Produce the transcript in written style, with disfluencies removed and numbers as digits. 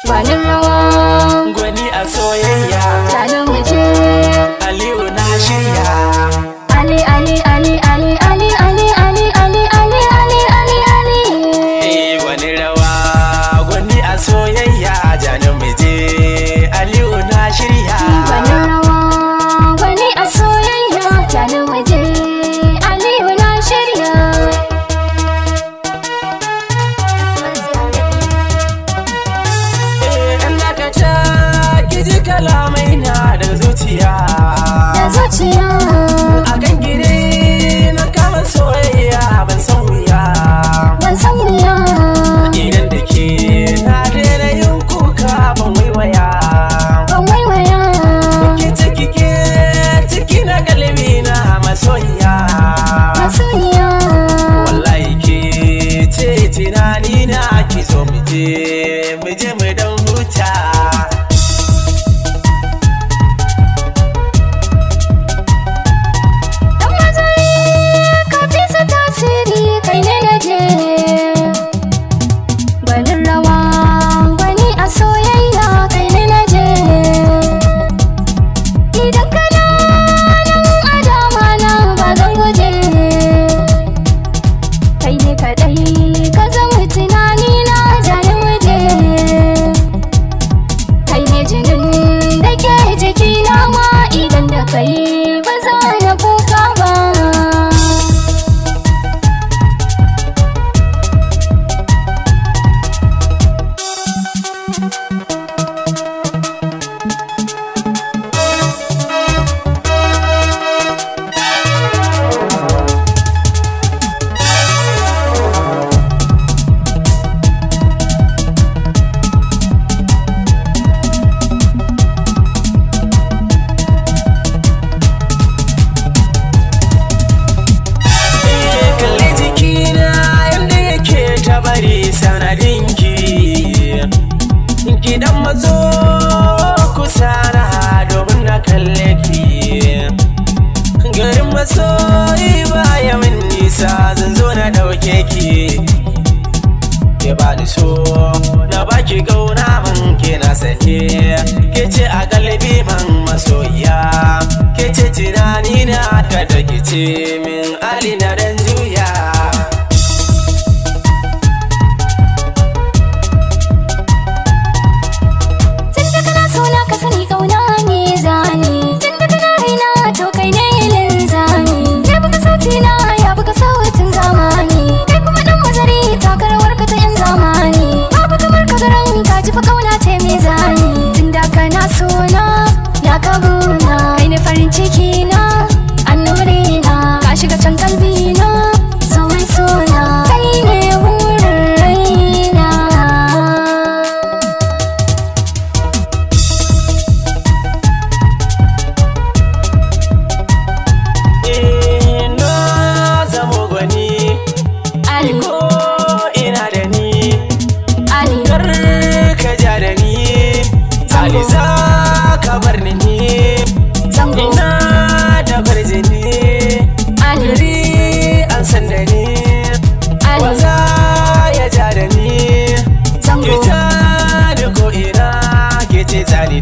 gwanin rawa gwani a soyayya tare mu je Aliyu na shirya Ali Ali Ali Ali Ali Ali Ali Ali Ali Ali Ali Ali gwani rawa gwani a soyayya jani mu je Aliyu na shirya gwanin rawa gwani a soyayya tare mu je Aliyu na shirya kalamai na da zuciya a kan gire na kama soyayya ban san wuya idan da ke na daina yin kuka ban waiwaya ke ciki na kalbi na masoyiya wallahi ke ce tunani na ki zo mu je mu dan huta Gidan mazo kusa na domin na kalle ki garin masoyi baya min nisa zan zo na dauke ki ke ba ni so na baki gauna man ke na sane ke ce a galibi man masoyiya ke ce tunani na kada ki ce min Ali na dan juya Ali za ka bar ni ina da farjini Ali an san da ni waza ya ja da ni ke ja da ko ina ke ce tsali